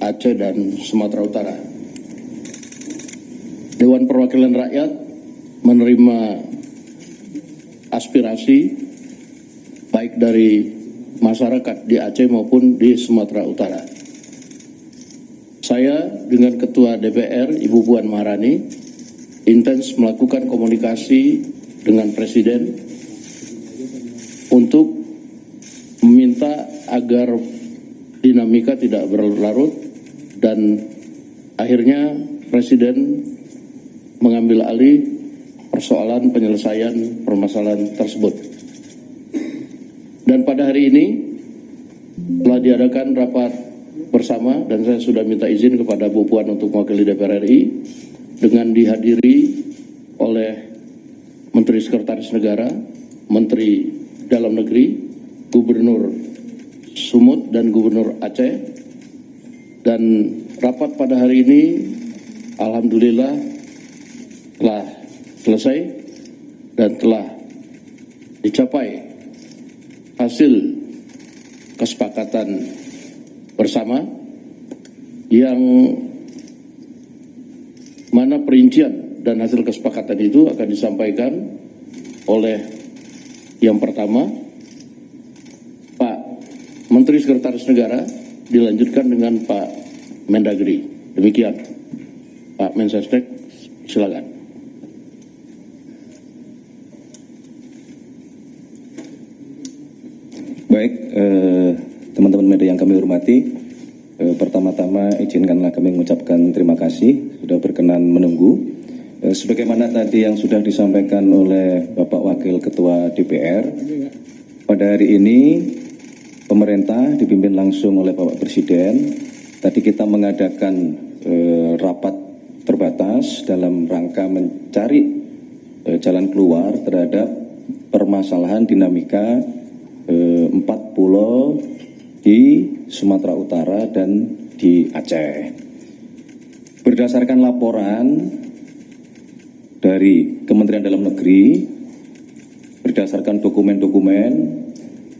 Aceh dan Sumatera Utara. Dewan Perwakilan Rakyat menerima aspirasi baik dari masyarakat di Aceh maupun di Sumatera Utara. Saya dengan Ketua DPR, Ibu Puan Maharani, intens melakukan komunikasi dengan Presiden untuk meminta agar dinamika tidak berlarut dan akhirnya Presiden mengambil alih persoalan penyelesaian permasalahan tersebut. Dan pada hari ini telah diadakan rapat bersama dan saya sudah minta izin kepada Bu Puan untuk mewakili DPR RI dengan dihadiri oleh Menteri Sekretaris Negara, Menteri Dalam Negeri, Gubernur Sumut dan Gubernur Aceh. Dan rapat pada hari ini alhamdulillah telah selesai dan telah dicapai hasil kesepakatan bersama yang mana perincian dan hasil kesepakatan itu akan disampaikan oleh yang pertama Pak Menteri Sekretaris Negara, dilanjutkan dengan Pak Mendagri. Demikian Pak Mensesnek, silakan. Baik, teman-teman media yang kami hormati, pertama-tama izinkanlah kami mengucapkan terima kasih sudah berkenan menunggu. Sebagaimana tadi yang sudah disampaikan oleh Bapak Wakil Ketua DPR, pada hari ini pemerintah dipimpin langsung oleh Bapak Presiden. Tadi kita mengadakan rapat terbatas dalam rangka mencari jalan keluar terhadap permasalahan dinamika 4 pulau di Sumatera Utara dan di Aceh. Berdasarkan laporan dari Kementerian Dalam Negeri, berdasarkan dokumen-dokumen,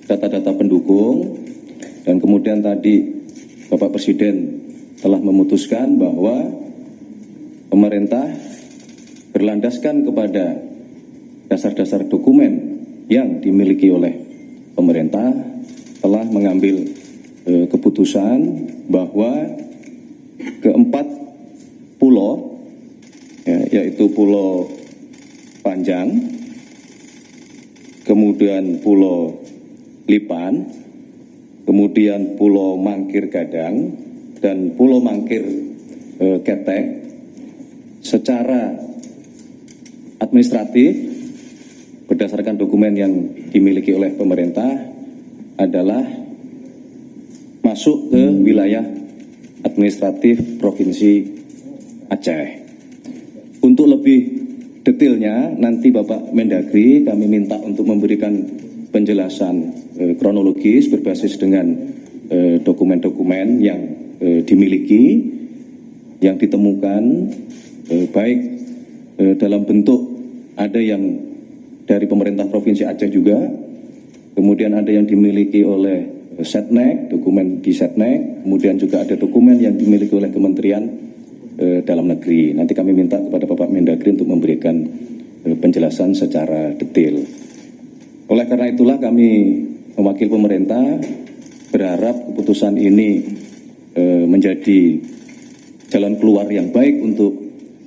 data-data pendukung, dan kemudian tadi Bapak Presiden telah memutuskan bahwa pemerintah berlandaskan kepada dasar-dasar dokumen yang dimiliki oleh pemerintah telah mengambil keputusan bahwa keempat pulau, yaitu Pulau Panjang, kemudian Pulau Lipan, kemudian Pulau Mangkir Gadang, dan Pulau Mangkir Ketek, secara administratif berdasarkan dokumen yang dimiliki oleh pemerintah adalah masuk ke wilayah administratif Provinsi Aceh. Untuk lebih detailnya nanti Bapak Mendagri kami minta untuk memberikan penjelasan kronologis berbasis dengan dokumen-dokumen yang dimiliki, yang ditemukan, baik dalam bentuk ada yang dari pemerintah Provinsi Aceh juga, kemudian ada yang dimiliki oleh Setnek, dokumen di Setnek, kemudian juga ada dokumen yang dimiliki oleh Kementerian Dalam Negeri. Nanti kami minta kepada Bapak Mendagri untuk memberikan penjelasan secara detail. Oleh karena itulah kami mewakili pemerintah berharap keputusan ini menjadi jalan keluar yang baik untuk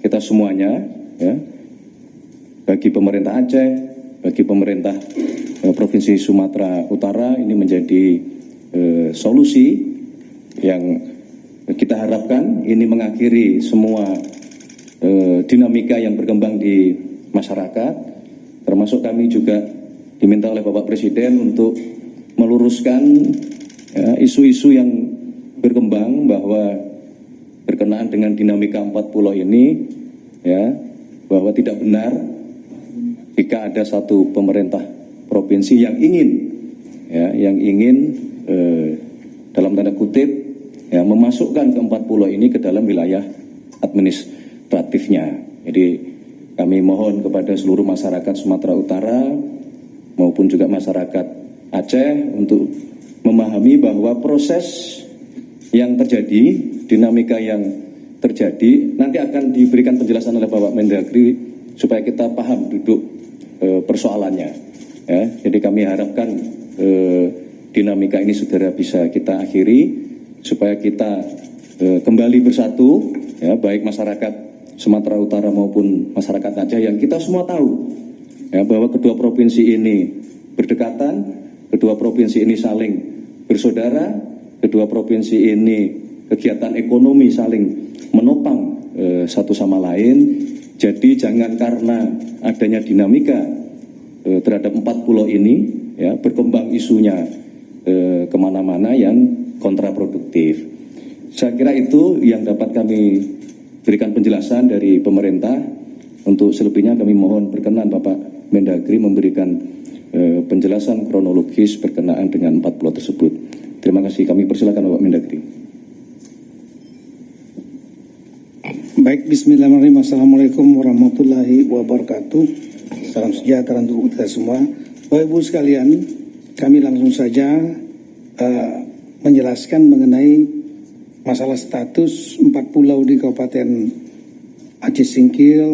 kita semuanya, ya, bagi pemerintah Aceh, bagi pemerintah Provinsi Sumatera Utara. Ini menjadi solusi yang kita harapkan ini mengakhiri semua dinamika yang berkembang di masyarakat, termasuk kami juga diminta oleh Bapak Presiden untuk meluruskan isu-isu yang berkembang bahwa berkenaan dengan dinamika 4 pulau ini, ya, bahwa tidak benar jika ada satu pemerintah provinsi yang ingin dalam tanda kutip memasukkan ke 4 pulau ini ke dalam wilayah administratifnya. Jadi kami mohon kepada seluruh masyarakat Sumatera Utara maupun juga masyarakat Aceh untuk memahami bahwa proses yang terjadi dinamika yang terjadi nanti akan diberikan penjelasan oleh Bapak Mendagri supaya kita paham duduk persoalannya. Ya, jadi kami harapkan dinamika ini saudara bisa kita akhiri supaya kita kembali bersatu, ya, baik masyarakat Sumatera Utara maupun masyarakat Aceh yang kita semua tahu, ya, bahwa kedua provinsi ini berdekatan, kedua provinsi ini saling bersaudara, kedua provinsi ini kegiatan ekonomi saling menopang satu sama lain. Jadi jangan karena adanya dinamika terhadap 4 pulau ini, ya, berkembang isunya kemana-mana yang kontraproduktif. Saya kira itu yang dapat kami berikan penjelasan dari pemerintah. Untuk selebihnya kami mohon berkenan Bapak Mendagri memberikan penjelasan kronologis berkenaan dengan 4 pulau tersebut. Terima kasih, kami persilakan Bapak Mendagri. Baik, bismillahirrahmanirrahim. Assalamualaikum warahmatullahi wabarakatuh. Salam sejahtera untuk kita semua. Bapak Ibu sekalian, kami langsung saja menjelaskan mengenai masalah status 4 pulau di Kabupaten Aceh Singkil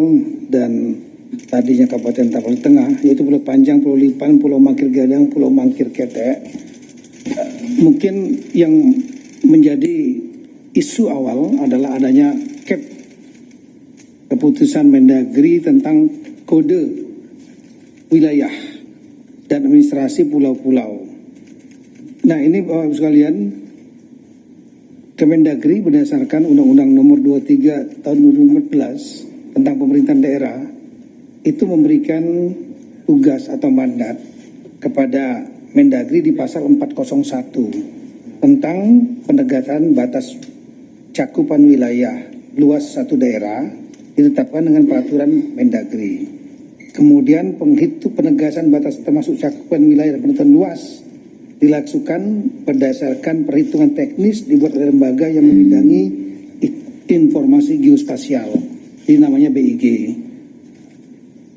dan tadinya Kabupaten Tapal Tengah, yaitu Pulau Panjang, Pulau Lipan, Pulau Mangkir Gadang, Pulau Mangkir Ketek. Mungkin yang menjadi isu awal adalah adanya keputusan Mendagri tentang kode wilayah dan administrasi pulau-pulau. Nah, ini Bapak Ibu sekalian, Kemendagri berdasarkan Undang-Undang Nomor 23 Tahun 2014 tentang pemerintahan daerah itu memberikan tugas atau mandat kepada Mendagri di pasal 401 tentang penegakan batas cakupan wilayah luas satu daerah ditetapkan dengan peraturan Mendagri. Kemudian penegasan batas termasuk cakupan wilayah dan penentuan luas dilakukan berdasarkan perhitungan teknis dibuat oleh lembaga yang membidangi informasi geospasial, ini namanya BIG.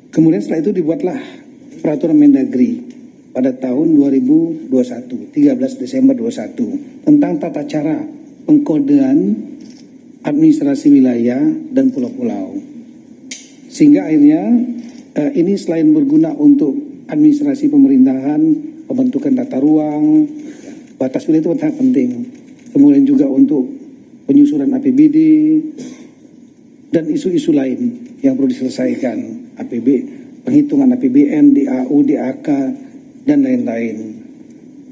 Kemudian setelah itu dibuatlah peraturan Mendagri pada tahun 2021, 13 Desember 2021 tentang tata cara pengkodean administrasi wilayah dan pulau-pulau. Sehingga akhirnya ini selain berguna untuk administrasi pemerintahan, pembentukan tata ruang, batas wilayah itu sangat penting. Kemudian juga untuk penyusunan APBD dan isu-isu lain yang perlu diselesaikan, penghitungan APBN, DAU, DAK, dan lain-lain.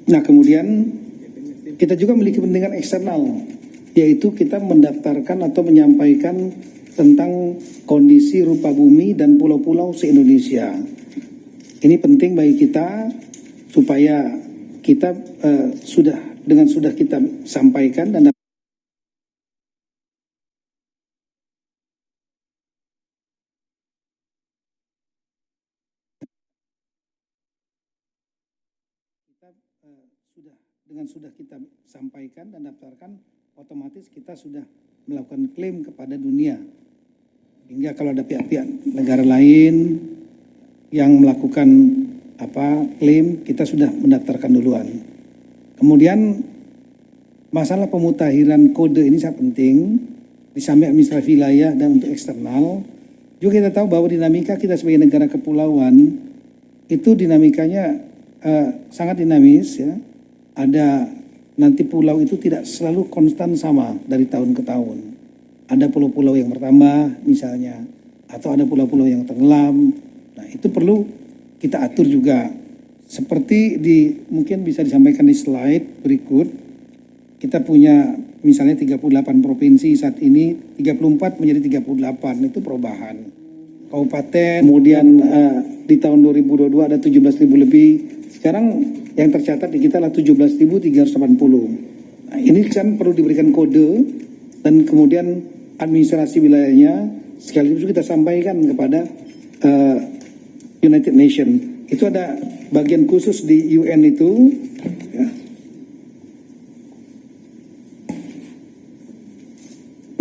Nah, kemudian kita juga memiliki kepentingan eksternal, yaitu kita mendaftarkan atau menyampaikan tentang kondisi rupa bumi dan pulau-pulau se-Indonesia. Ini penting bagi kita supaya kita sudah kita sampaikan dan sudah kita sampaikan dan daftarkan, otomatis kita sudah melakukan klaim kepada dunia. Hingga kalau ada pihak-pihak negara lain yang melakukan klaim, kita sudah mendaftarkan duluan. Kemudian masalah pemutakhiran kode ini sangat penting di samping administrasi wilayah dan untuk eksternal. Juga kita tahu bahwa dinamika kita sebagai negara kepulauan itu dinamikanya sangat dinamis, ya. Ada nanti pulau itu tidak selalu konstan sama dari tahun ke tahun. Ada pulau-pulau yang bertambah misalnya, atau ada pulau-pulau yang tenggelam. Nah, itu perlu kita atur juga. Seperti mungkin bisa disampaikan di slide berikut. Kita punya misalnya 38 provinsi saat ini, 34 menjadi 38, itu perubahan. Kabupaten, kemudian di tahun 2022 ada 17.000 lebih. Sekarang yang tercatat di kita adalah 17.380. Nah, ini kan perlu diberikan kode dan kemudian administrasi wilayahnya sekaligus kita sampaikan kepada United Nations. Itu ada bagian khusus di UN itu, ya.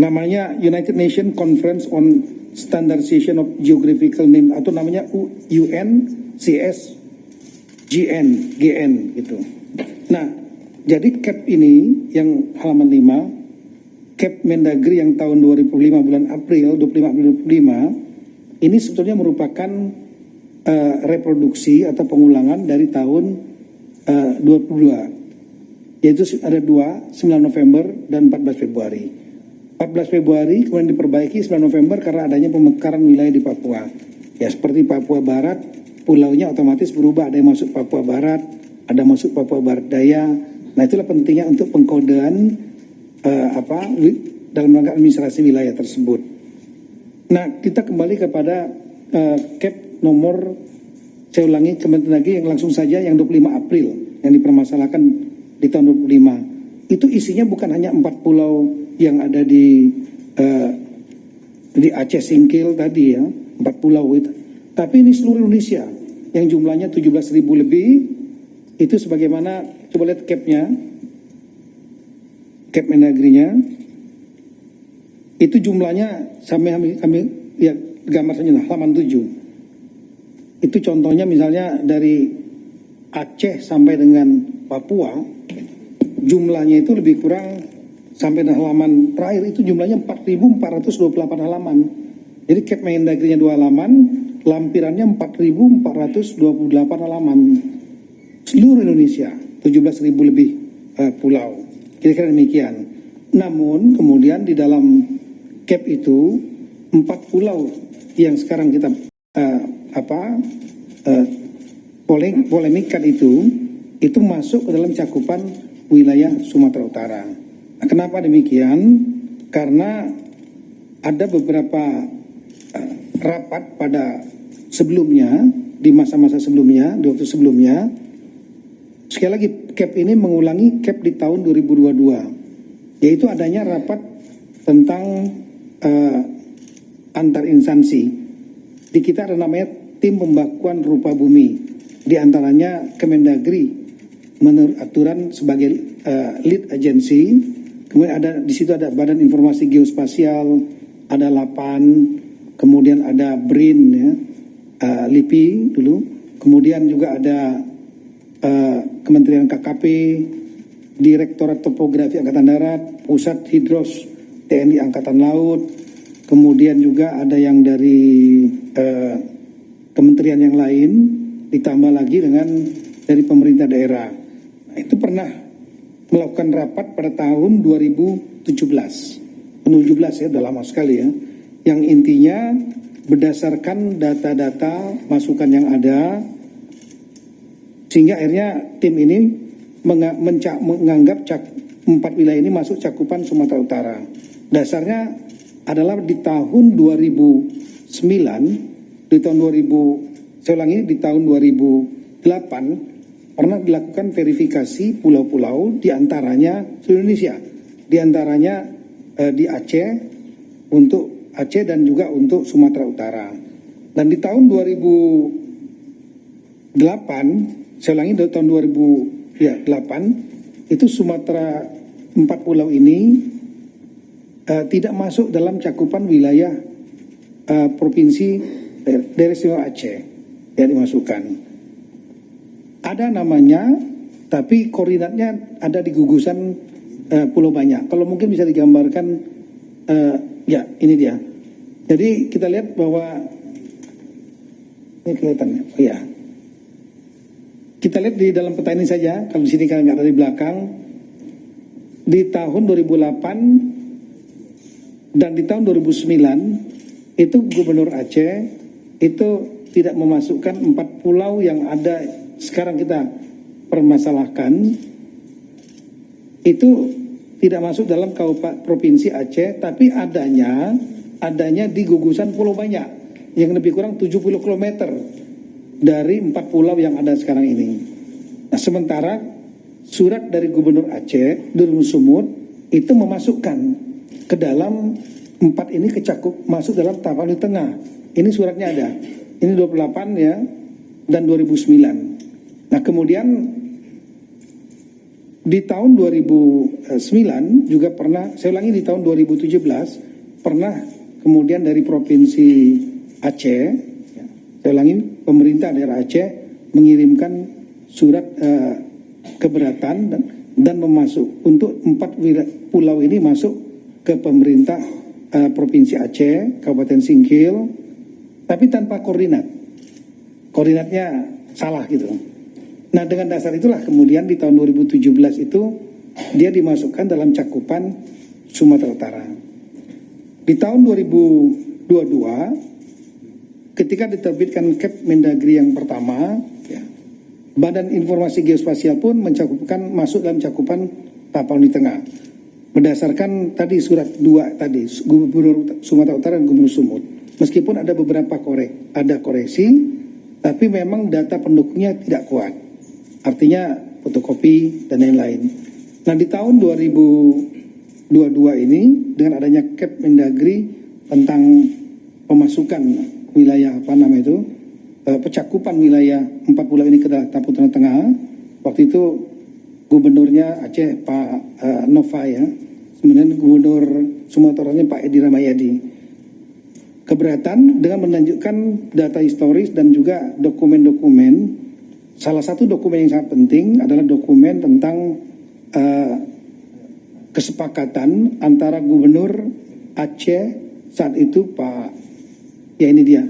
Namanya United Nations Conference on Standardization of Geographical Name atau namanya UNCS GN gitu. Nah, jadi CAP ini yang halaman 5 Cap Mendagri yang tahun 2005 bulan April 25 ini sebetulnya merupakan reproduksi atau pengulangan dari tahun 22, yaitu ada 9 November dan 14 Februari. 14 Februari kemudian diperbaiki 9 November karena adanya pemekaran wilayah di Papua. Ya, seperti Papua Barat, pulaunya otomatis berubah, ada yang masuk Papua Barat, ada masuk Papua Barat Daya. Nah, itulah pentingnya untuk pengkodean dalam rangka administrasi wilayah tersebut. Nah, kita kembali kepada cap nomor, saya ulangi kembali lagi yang langsung saja yang 25 April yang dipermasalahkan di tahun 25. Itu isinya bukan hanya 4 pulau yang ada di Aceh Singkil tadi ya, 4 pulau itu. Tapi ini seluruh Indonesia yang jumlahnya 17.000 lebih. Itu sebagaimana, coba lihat capnya, cap Mendagrinya. Itu jumlahnya sampai kami ya gambar saja lah, halaman 7. Itu contohnya misalnya dari Aceh sampai dengan Papua, jumlahnya itu lebih kurang sampai dengan halaman terakhir itu jumlahnya 4.428 halaman. Jadi cap Mendagrinya 2 halaman, lampirannya 4.428 halaman. Seluruh Indonesia, 17.000 lebih pulau. Kira-kira demikian. Namun kemudian di dalam cap itu 4 pulau yang sekarang kita polemikkan itu masuk ke dalam cakupan wilayah Sumatera Utara. Nah, kenapa demikian? Karena ada beberapa rapat pada sebelumnya, di masa-masa sebelumnya, di waktu sebelumnya. Sekali lagi, cap ini mengulangi cap di tahun 2022, yaitu adanya rapat tentang antar instansi. Di kita ada namanya tim pembakuan rupa bumi, di antaranya Kemendagri menurut aturan sebagai lead agency. Kemudian ada di situ ada Badan Informasi Geospasial, ada LAPAN, kemudian ada BRIN ya, LIPI dulu, kemudian juga ada Kementerian KKP, Direktorat Topografi Angkatan Darat, Pusat Hidros TNI Angkatan Laut, kemudian juga ada yang dari kementerian yang lain, ditambah lagi dengan dari pemerintah daerah. Nah, itu pernah melakukan rapat pada tahun 2017 ya, udah lama sekali ya, yang intinya berdasarkan data-data masukan yang ada, sehingga akhirnya tim ini menganggap 4 wilayah ini masuk cakupan Sumatera Utara. Dasarnya adalah di tahun 2009, di tahun 2008 pernah dilakukan verifikasi pulau-pulau, di antaranya seluruh Indonesia, di antaranya di Aceh, untuk Aceh dan juga untuk Sumatera Utara. Dan di tahun 2008, saya ulangi, dari tahun 2008 itu Sumatera, 4 pulau ini tidak masuk dalam cakupan wilayah provinsi Daerah Istimewa Aceh yang dimasukkan. Ada namanya, tapi koordinatnya ada di gugusan Pulau Banyak. Kalau mungkin bisa digambarkan, ya ini dia. Jadi kita lihat bahwa ini kelihatannya, oh ya. Kita lihat di dalam peta ini saja, kalau di sini kan nggak ada di belakang. Di tahun 2008 dan di tahun 2009 itu Gubernur Aceh itu tidak memasukkan 4 pulau yang ada sekarang kita permasalahkan, itu tidak masuk dalam Kabupaten Provinsi Aceh, tapi adanya di gugusan Pulau Banyak yang lebih kurang 70 km dari 4 pulau yang ada sekarang ini. Nah, sementara surat dari Gubernur Aceh, Nurul Sumut, itu memasukkan ke dalam 4 ini masuk dalam tahapan di tengah. Ini suratnya ada. Ini 28 ya, dan 2009. Nah, kemudian di tahun 2009 juga pernah, saya ulangi, di tahun 2017 pernah kemudian dari Provinsi Aceh, ya, saya ulangi, pemerintah daerah Aceh mengirimkan surat keberatan dan memasuk untuk 4 pulau ini masuk ke pemerintah Provinsi Aceh, Kabupaten Singkil, tapi tanpa koordinat. Koordinatnya salah gitu. Nah, dengan dasar itulah kemudian di tahun 2017 itu dia dimasukkan dalam cakupan Sumatera Utara. Di tahun 2022 ketika diterbitkan Kep Mendagri yang pertama, ya, Badan Informasi Geospasial pun masuk dalam cakupan Tapanuli Tengah. Berdasarkan tadi surat 2 tadi, Gubernur Sumatera Utara dan Gubernur Sumut. Meskipun ada beberapa koreksi, tapi memang data pendukungnya tidak kuat. Artinya fotokopi dan lain-lain. Nah, di tahun 2022 ini dengan adanya Kep Mendagri tentang pemasukan wilayah pecakupan wilayah 4 pulau ini ke Tapanuli Tengah. Waktu itu gubernurnya Aceh Pak Nova ya, kemudian gubernur Sumateranya Pak Edi Ramayadi. Keberatan dengan menunjukkan data historis dan juga dokumen-dokumen. Salah satu dokumen yang sangat penting adalah dokumen tentang kesepakatan antara gubernur Aceh saat itu Pak, ya ini dia.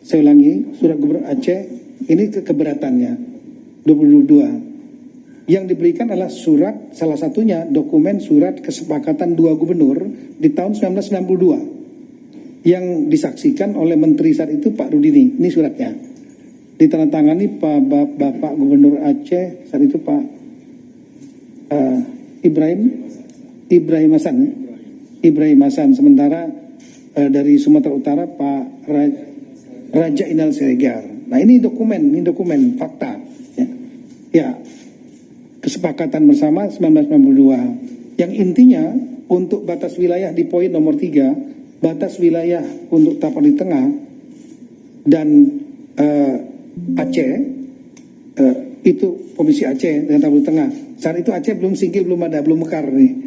Saya ulangi, surat gubernur Aceh ini keberatannya 2022. Yang diberikan adalah surat, salah satunya dokumen surat kesepakatan 2 gubernur di tahun 1992 yang disaksikan oleh Menteri saat itu Pak Rudini. Ini suratnya ditandatangani Bapak Gubernur Aceh saat itu Pak Ibrahim Hasan. Sementara dari Sumatera Utara Pak Raja Inal Siregar. Nah, ini dokumen fakta ya. Kesepakatan bersama 1992 yang intinya untuk batas wilayah di poin nomor 3, batas wilayah untuk Tapanuli Tengah dan Aceh, itu Provinsi Aceh dengan Tapanuli Tengah. Saat itu Aceh belum Singkil, belum mekar nih.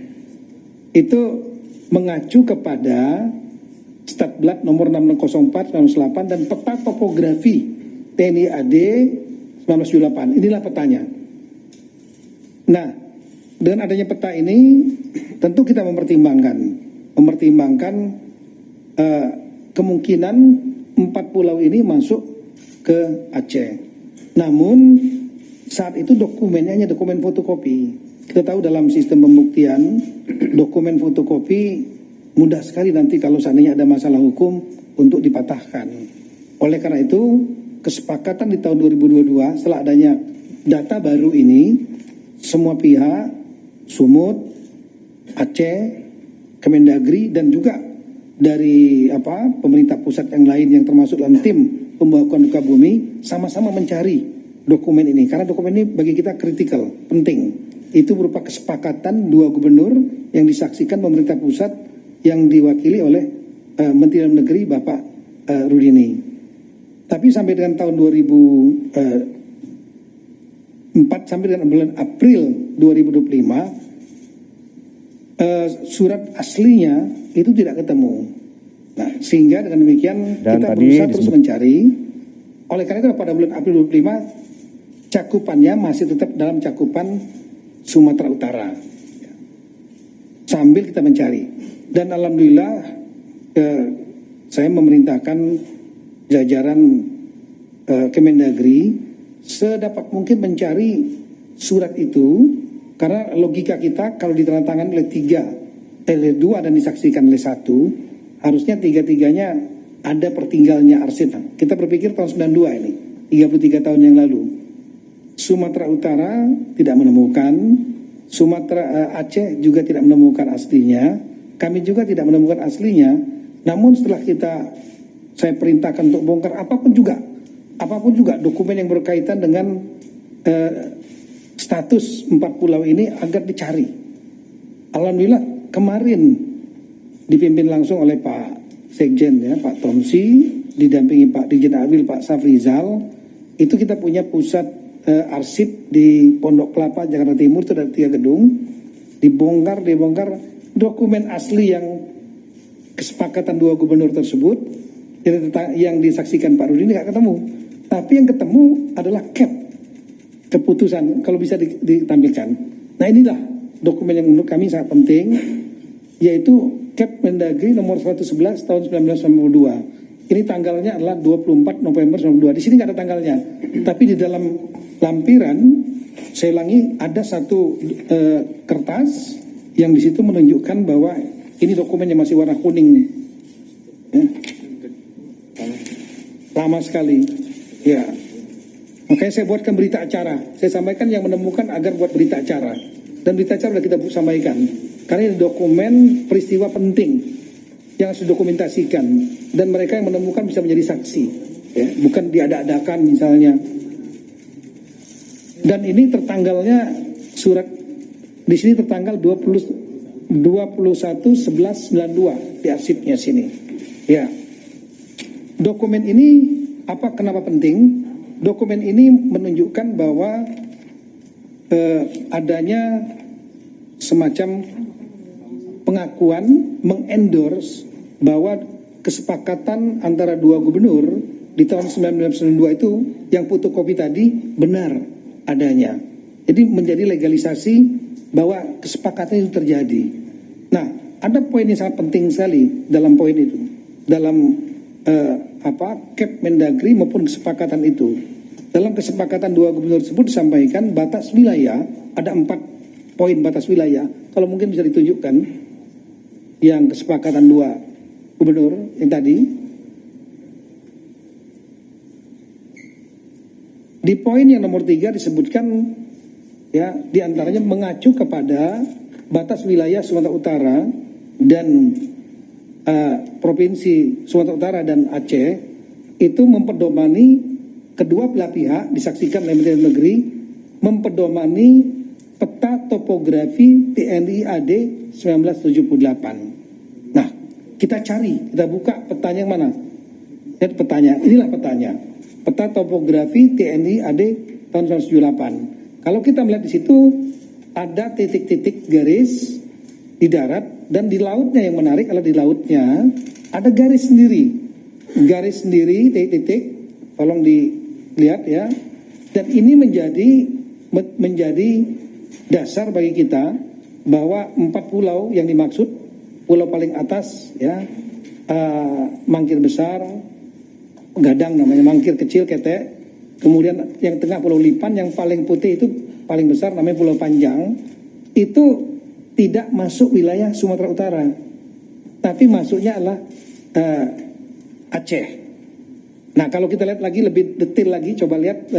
Itu mengacu kepada Statblad nomor 6604 1998 dan peta topografi TNI AD 1978. Inilah petanya. Nah, dengan adanya peta ini tentu kita mempertimbangkan kemungkinan 4 pulau ini masuk ke Aceh. Namun saat itu dokumennya hanya dokumen fotokopi. Kita tahu dalam sistem pembuktian dokumen fotokopi mudah sekali nanti kalau seandainya ada masalah hukum untuk dipatahkan. Oleh karena itu kesepakatan di tahun 2022 setelah adanya data baru ini, semua pihak, Sumut, Aceh, Kemendagri dan juga dari pemerintah pusat yang lain yang termasuk dalam tim pembahasan muka bumi sama-sama mencari dokumen ini karena dokumen ini bagi kita kritikal, penting. Itu berupa kesepakatan 2 gubernur yang disaksikan pemerintah pusat yang diwakili oleh Menteri Dalam Negeri Bapak Rudini. Tapi sampai dengan tahun 2004 sampai dengan bulan April 2025 surat aslinya itu tidak ketemu. Nah, sehingga dengan demikian kita berusaha terus mencari. Oleh karena itu pada bulan April 2025 cakupannya masih tetap dalam cakupan Sumatera Utara. Sambil kita mencari. Dan alhamdulillah saya memerintahkan jajaran Kemendagri sedapat mungkin mencari surat itu karena logika kita kalau ditandatangani oleh 2 dan disaksikan oleh 1 harusnya 3-3-nya ada pertinggalnya arsip. Kita berpikir tahun 92 ini 33 tahun yang lalu Sumatera Utara tidak menemukan, Sumatera Aceh juga tidak menemukan aslinya, kami juga tidak menemukan aslinya. Namun setelah saya perintahkan untuk bongkar apapun juga dokumen yang berkaitan dengan status 4 pulau ini agar dicari. Alhamdulillah kemarin dipimpin langsung oleh Pak Sekjen ya, Pak Tomsi, didampingi Pak Dirjen Abil, Pak Safrizal. Itu kita punya pusat arsip di Pondok Kelapa, Jakarta Timur, itu ada 3 gedung. Dibongkar dokumen asli yang kesepakatan 2 gubernur tersebut yang disaksikan Pak Rudi ini nggak ketemu. Tapi yang ketemu adalah keputusan kalau bisa ditampilkan. Nah inilah dokumen yang menurut kami sangat penting, yaitu Kep Mendagri nomor 111 tahun 1992. Ini tanggalnya adalah 24 November 1992. Di sini nggak ada tanggalnya, tapi di dalam lampiran, saya ulangi, ada satu kertas yang di situ menunjukkan bahwa ini dokumen yang masih warna kuning nih. Ya. Lama sekali. Ya. Makanya saya buatkan berita acara. Saya sampaikan yang menemukan agar buat berita acara. Dan berita acara sudah kita sampaikan. Karena ini dokumen peristiwa penting yang harus didokumentasikan. Dan mereka yang menemukan bisa menjadi saksi. Ya. Bukan diada-adakan misalnya. Dan ini tertanggalnya surat di sini tertanggal 21/11/92 di arsipnya sini. Ya. Dokumen ini kenapa penting? Dokumen ini menunjukkan bahwa adanya semacam pengakuan mengendorse bahwa kesepakatan antara dua gubernur di tahun 1992 itu yang fotokopi tadi benar adanya. Jadi menjadi legalisasi bahwa kesepakatan itu terjadi. Nah, ada poin yang sangat penting sekali dalam poin itu. Dalam Kep Mendagri maupun kesepakatan itu. Dalam kesepakatan dua gubernur tersebut disampaikan batas wilayah, ada 4 poin batas wilayah. Kalau mungkin bisa ditunjukkan yang kesepakatan dua gubernur yang tadi. Di poin yang nomor 3 disebutkan ya, diantaranya mengacu kepada batas wilayah Sumatera Utara dan Provinsi Sumatera Utara dan Aceh itu mempedomani kedua belah pihak disaksikan oleh Menteri Negeri mempedomani peta topografi TNI AD 1978. Nah, kita cari, kita buka petanya yang mana? Lihat petanya, inilah petanya. Peta topografi TNI AD tahun 1978. Kalau kita melihat di situ ada titik-titik garis di darat dan di lautnya. Yang menarik adalah di lautnya ada garis sendiri, titik-titik. Tolong dilihat ya. Dan ini menjadi dasar bagi kita bahwa 4 pulau yang dimaksud, pulau paling atas ya, Mangkir Besar, Gadang namanya, Mangkir Kecil, Ketek. Kemudian yang tengah Pulau Lipan, yang paling putih itu paling besar namanya Pulau Panjang. Itu tidak masuk wilayah Sumatera Utara, tapi masuknya adalah Aceh. Nah, kalau kita lihat lagi lebih detail lagi, coba lihat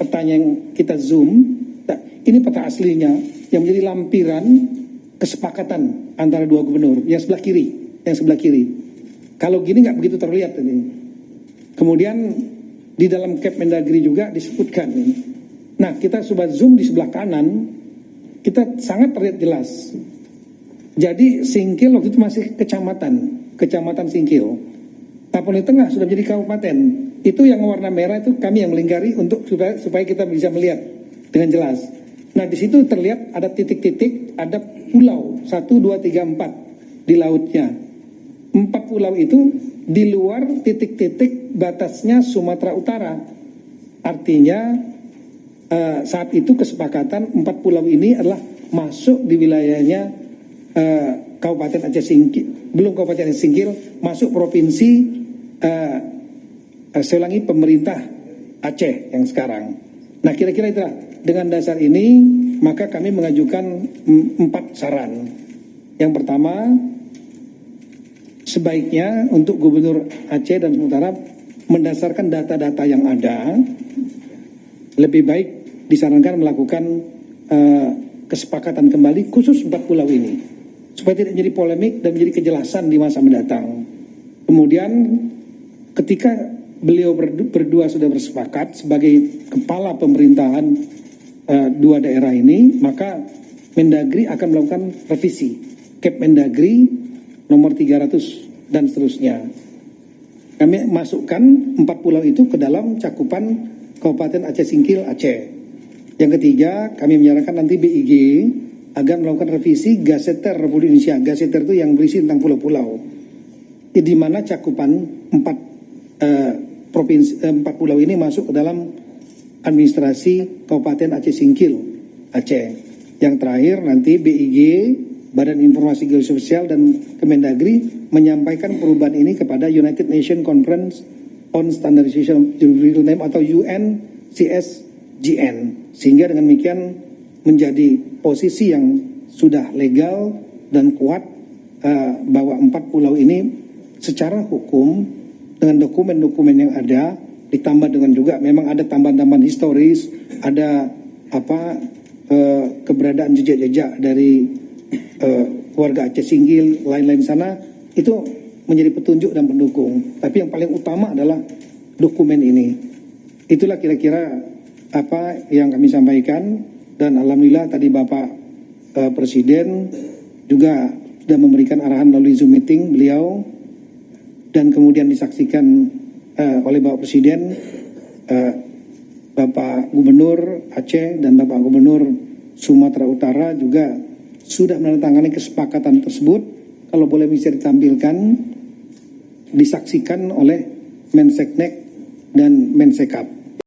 petanya yang kita zoom. Nah, ini peta aslinya yang menjadi lampiran kesepakatan antara dua gubernur. Yang sebelah kiri. Kalau gini nggak begitu terlihat ini. Kemudian di dalam Kep Mendagri juga disebutkan ini. Nah, kita coba zoom di sebelah kanan, kita sangat terlihat jelas. Jadi Singkil waktu itu masih kecamatan Singkil. Tapon di tengah sudah menjadi kabupaten. Itu yang warna merah itu kami yang melingkari untuk supaya kita bisa melihat dengan jelas. Nah, di situ terlihat ada titik-titik, ada pulau 1, 2, 3, 4 di lautnya. 4 pulau itu di luar titik-titik batasnya Sumatera Utara. Artinya saat itu kesepakatan 4 pulau ini adalah masuk di wilayahnya Kabupaten Aceh Singkil. Belum Kabupaten Aceh Singkil, masuk provinsi saya ulangi, pemerintah Aceh yang sekarang. Nah, kira-kira itulah. Dengan dasar ini maka kami mengajukan 4 saran. Yang pertama, sebaiknya untuk Gubernur Aceh dan Sumatera mendasarkan data-data yang ada, lebih baik disarankan melakukan kesepakatan kembali khusus 4 pulau ini, supaya tidak menjadi polemik dan menjadi kejelasan di masa mendatang. Kemudian ketika beliau berdua sudah bersepakat sebagai kepala pemerintahan dua daerah ini, maka Mendagri akan melakukan revisi Kep Mendagri nomor 300 dan seterusnya. Kami masukkan 4 pulau itu ke dalam cakupan Kabupaten Aceh Singkil, Aceh. Yang ketiga, kami menyarankan nanti BIG agar melakukan revisi Gaseter Republik Indonesia. Gaseter itu yang berisi tentang pulau-pulau, di mana cakupan 4 pulau ini masuk ke dalam administrasi Kabupaten Aceh Singkil, Aceh. Yang terakhir nanti BIG, Badan Informasi Geososial dan Kemendagri menyampaikan perubahan ini kepada United Nations Conference on Standardization of Geographical Name atau UNCSGN, sehingga dengan demikian menjadi posisi yang sudah legal dan kuat bahwa 4 pulau ini secara hukum dengan dokumen-dokumen yang ada, ditambah dengan juga memang ada tambahan-tambahan historis, ada keberadaan jejak-jejak dari keluarga Aceh Singgil, lain-lain sana, itu menjadi petunjuk dan pendukung. Tapi yang paling utama adalah dokumen ini. Itulah kira-kira apa yang kami sampaikan, dan alhamdulillah tadi Bapak Presiden juga sudah memberikan arahan melalui Zoom meeting beliau, dan kemudian disaksikan oleh Bapak Presiden, Bapak Gubernur Aceh dan Bapak Gubernur Sumatera Utara juga sudah menandatangani kesepakatan tersebut. Kalau boleh bisa ditampilkan, disaksikan oleh Menseknek dan Mensekap.